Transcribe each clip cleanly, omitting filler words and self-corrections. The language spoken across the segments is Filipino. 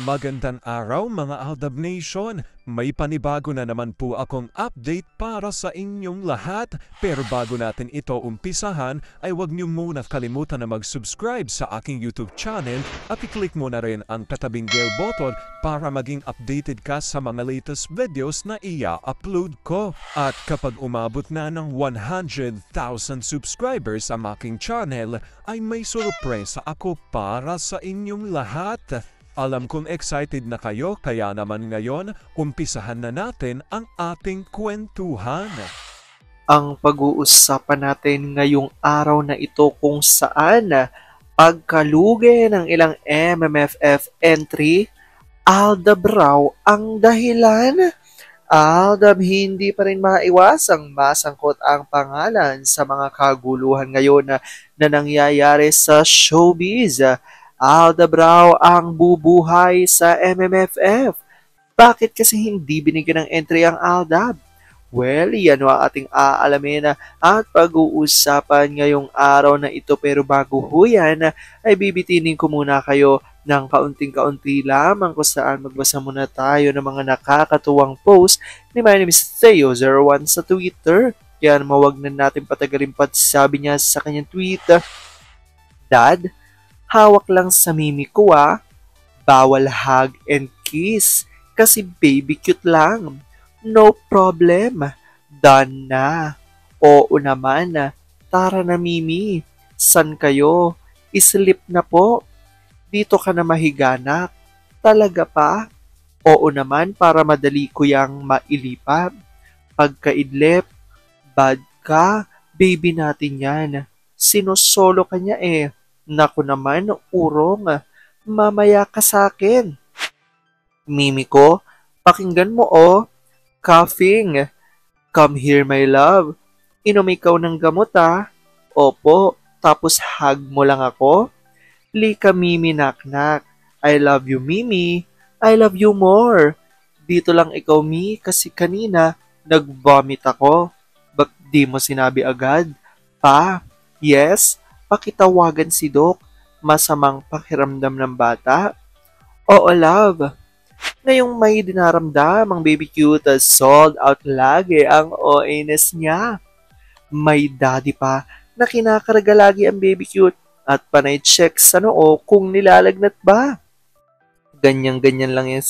Magandang araw mga Aldab Nation! May panibago na naman po akong update para sa inyong lahat. Pero bago natin ito umpisahan ay huwag niyo muna kalimutan na mag-subscribe sa aking YouTube channel at i-click mo na rin ang katabing bell button para maging updated ka sa mga latest videos na i-upload ko. At kapag umabot na ng 100,000 subscribers ang aking channel ay may sorpresa ako para sa inyong lahat. Alam kong excited na kayo kaya naman ngayon, umpisahan na natin ang ating kwentuhan. Ang pag-uusapan natin ngayong araw na ito kung saan pagkalugi ng ilang MMFF entry, Aldab raw ang dahilan. Aldab, hindi pa rin maiwasang masangkot ang pangalan sa mga kaguluhan ngayon na nangyayari sa showbiz. Aldab raw ang bubuhay sa MMFF. Bakit kasi hindi binigyan ng entry ang Aldab? Well, yan ang ating aalamin at pag-uusapan ngayong araw na ito. Pero bago ho yan, ay bibitinin ko muna kayo ng kaunting-kaunti lamang kung saan magbasa muna tayo ng mga nakakatuwang post ni My Name is Theo01 sa Twitter. Kaya mawag na natin patagalin pa, sabi niya sa kanyang tweet, Dad, hawak lang sa mimi ko bawal hug and kiss kasi baby cute lang. No problem. Done na. Oo naman. Tara na mimi. San kayo? Islip na po. Dito ka na mahiganak. Talaga pa? Oo naman para madali ko yang mailipad. Pagkaidlip, bad ka, baby natin yan. Sinosolo ka niya Naku naman, urong. Mamaya ka sa akin. Mimi ko, pakinggan mo Coughing. Come here, my love. Inom ikaw ng gamot Opo, tapos hug mo lang ako. Lika, Mimi, naknak. I love you, Mimi. I love you more. Dito lang ikaw, Mi, kasi kanina nag-vomit ako. Ba't di mo sinabi agad? Pa, yes, pakitawagan si Doc. Masamang pakiramdam ng bata. Oo, love. Ngayong may dinaramdam ang baby cute, sold out lagi ang OA-ness niya. May daddy pa na kinakarga lagi ang baby cute at panay check sa noo kung nilalagnat ba. Ganyan-ganyan lang yan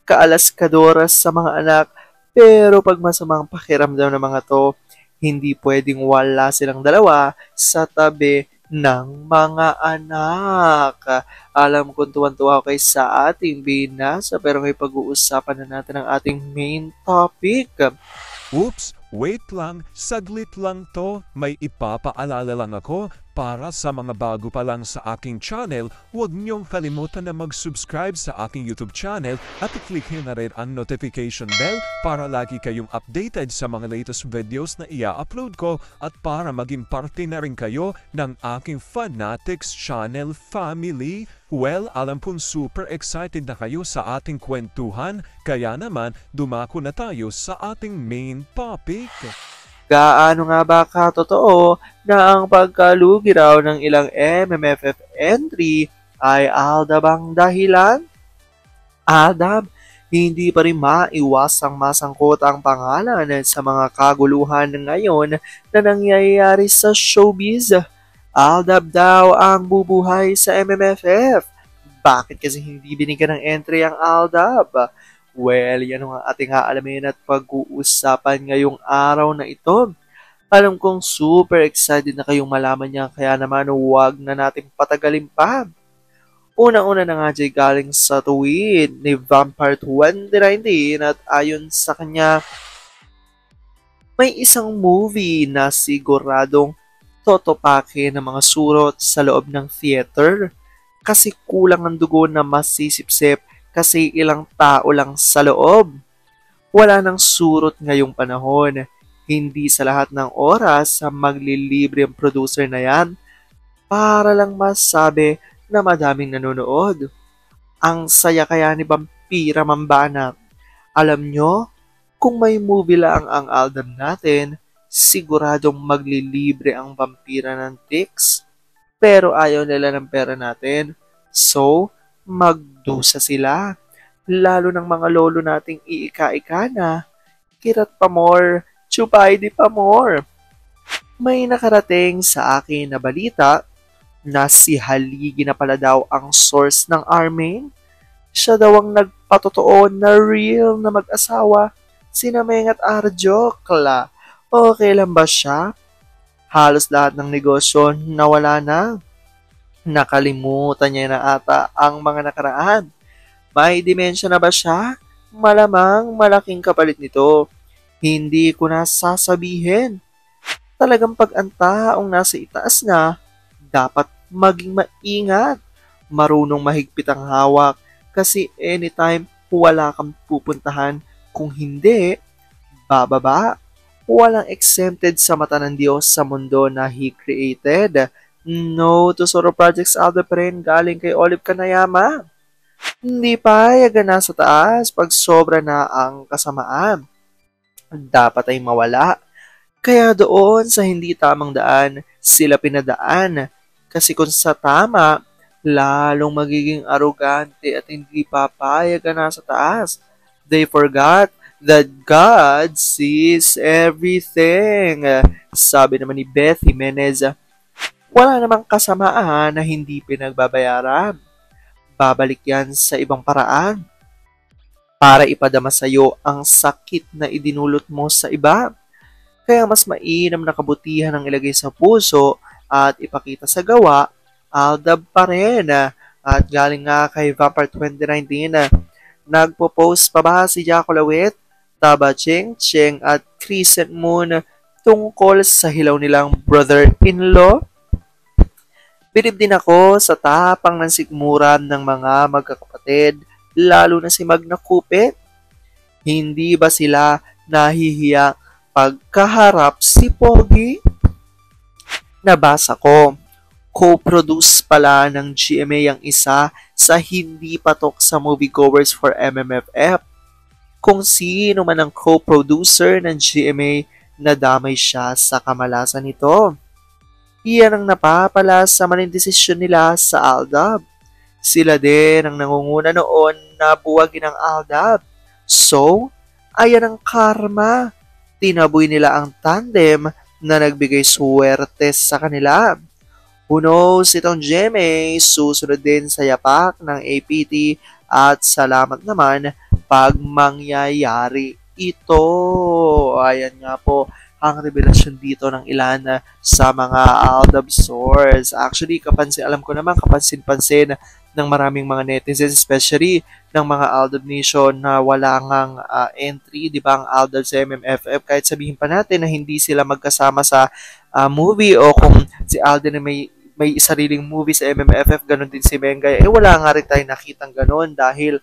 Kaalas-kadoras sa mga anak, pero pag masamang pakiramdam ng mga to, hindi pwedeng wala silang dalawa sa tabi ng mga anak. Alam kong tuwan-tuwa kayo sa ating binasa pero may pag-uusapan na natin ang ating main topic. Oops! Wait lang, saglit lang to. May ipapaalala lang ako para sa mga bago pa lang sa aking channel. Huwag niyong kalimutan na mag-subscribe sa aking YouTube channel at i-click nyo na rin ang notification bell para lagi kayong updated sa mga latest videos na i-upload ko at para maging parte na rin kayo ng aking Fanatics channel family. Well, alam kong super excited na kayo sa ating kwentuhan, kaya naman dumako na tayo sa ating main topic. Gaano nga ba katotoo na ang pagkalugi raw ng ilang MMFF entry ay Aldab ang dahilan? Aldab, hindi pa rin maiwasang masangkot ang pangalan sa mga kaguluhan ngayon na nangyayari sa showbiz. Aldab daw ang bubuhay sa MMFF. Bakit kasi hindi binigyan ng entry ang Aldab? Well, yan ang ating aalamin at pag-uusapan ngayong araw na ito. Alam kong super excited na kayong malaman niya, kaya naman huwag na nating patagalin pa. Una-una na nga galing sa tweet ni Vampire 2019 at ayon sa kanya, may isang movie na siguradong totopake ng mga surot sa loob ng theater kasi kulang ang dugo na masisipsip kasi ilang tao lang sa loob. Wala nang surot ngayong panahon. Hindi sa lahat ng oras maglilibre ang producer na yan para lang masabi na madaming nanonood. Ang saya kaya ni Vampira Mambana. Alam nyo, kung may movie lang ang album natin, siguradong maglilibre ang vampira ng tics. Pero ayaw nila ng pera natin. So, magdusa sila. Lalo ng mga lolo nating iika-ika na, kirat pa more, chupay di pa more. May nakarating sa akin na balita na si Haligi na pala daw ang source ng Armin. Siya daw ang nagpatotoo na real na mag-asawa, sina Meng at Arjo. Kla, okay lang ba siya? Halos lahat ng negosyo nawala na. Nakalimutan niya na ata ang mga nakaraan. May demensya na ba siya? Malamang malaking kapalit nito. Hindi ko na sasabihin. Talagang pag ang taong nasa itaas na, dapat maging maingat. Marunong mahigpit ang hawak kasi anytime wala kang pupuntahan. Kung hindi, bababa. Walang exempted sa mata ng Diyos sa mundo na He created. No to Soro Projects Aldo pa rin galing kay Olive Kanayama. Hindi payagan na sa taas pag sobra na ang kasamaan. Dapat ay mawala. Kaya doon sa hindi tamang daan, sila pinadaan. Kasi kung sa tama, lalong magiging arugante at hindi papayagan na sa taas. They forgot that God sees everything. Sabi naman ni Beth Jimenez, wala namang kasamaan na hindi pinagbabayaran. Babalik yan sa ibang paraan para ipadama sa iyo ang sakit na idinulot mo sa iba. Kaya mas mainam na kabutihan ang ilagay sa puso at ipakita sa gawa, aldab pa rin. At galing nga kay Vampire 2019, nagpo-post pa ba si Jaco Lawit, Taba Cheng Cheng at Crescent Moon tungkol sa hilaw nilang brother-in-law? Bilib din ako sa tapang ng sikmuran ng mga magkakapatid, lalo na si Magna Cupid. Hindi ba sila nahihiya pagkaharap si Pogi? Nabasa ko, co-produce pala ng GMA ang isa sa hindi patok sa moviegoers for MMFF. Kung sino man ang co-producer ng GMA, nadamay siya sa kamalasan nito. Iyan ang napapala sa maling desisyon nila sa Aldab. Sila din ang nangunguna noon na buwagin ang Aldab. So, ayan ang karma. Tinaboy nila ang tandem na nagbigay swerte sa kanila. Who knows, itong GMA susunod din sa yapak ng APT at salamat naman pag mangyayari ito. Ayan nga po ang revelasyon dito ng ilan sa mga Aldab source. Actually, alam ko naman, kapansin-pansin ng maraming mga netizens, especially ng mga Aldab Nation na wala ngang entry, di ba, ang Aldab sa MMFF. Kahit sabihin pa natin na hindi sila magkasama sa movie o kung si Alden na may sariling movie sa MMFF, ganun din si Mengay. Wala nga rin tayo nakitang ganun dahil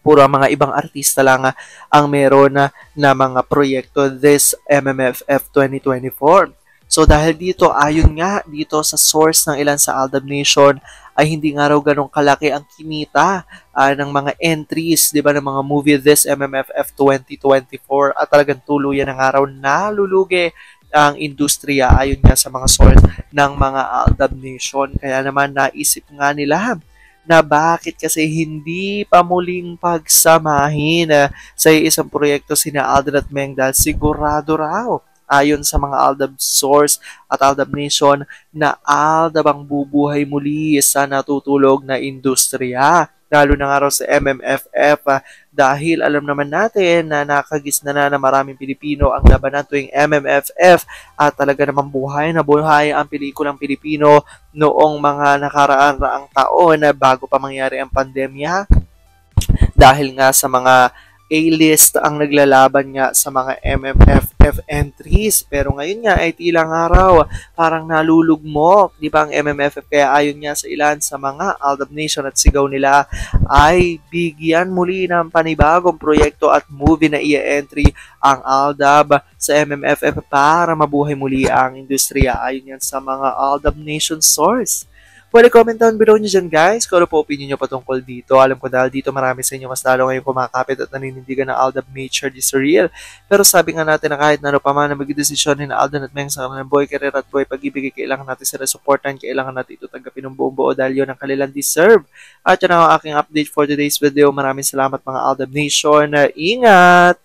puro mga ibang artista lang ang meron na mga proyekto this MMFF 2024. So dahil dito, ayon nga dito sa source ng ilan sa Aldab Nation, ay hindi nga raw ganong kalaki ang kinita ng mga entries, di ba, ng mga movie this MMFF 2024 at talagang tuluyan ng araw nalulugi ang industriya ayon nga sa mga source ng mga Aldab Nation. Kaya naman naisip nga nila na bakit kasi hindi pa muling pagsamahin sa isang proyekto sina Alden at Meng dahil sigurado raw ayon sa mga Aldab source at Aldab Nation na Aldab ang bubuhay muli sa natutulog na industriya. Lalo na nga raw sa MMFF dahil alam naman natin na nakagisna na maraming Pilipino ang labanan tuwing MMFF at talaga namang buhay na buhay ang pelikulang Pilipino noong mga nakaraan-raang taon bago pa mangyari ang pandemya. Dahil nga sa mga A-list ang naglalaban nga sa mga MMFF entries. Pero ngayon nga ay tila nga raw parang nalulugmok, di ba, ang MMFF? Kaya ayon nga sa ilan sa mga Aldab Nation at sigaw nila ay bigyan muli ng panibagong proyekto at movie na i-entry ang Aldab sa MMFF para mabuhay muli ang industriya ayon yan sa mga Aldab Nation source. Pwede comment down below nyo dyan, guys, kung ano po opinion nyo patungkol dito. Alam ko dahil dito marami sa inyo mas lalo ngayon kumakapit at naninindigan ng Aldab Nature is real. Pero sabi nga natin na kahit na ano pa man na magdesisyon ni Alden at Meng sa kanilang boy career at boy pag-ibig, kailangan natin sila supportan, kailangan natin ito tanggapin ng buong buo dahil yun ang kanilang deserve. At yan ang aking update for today's video. Maraming salamat mga Aldab Nation. Ingat!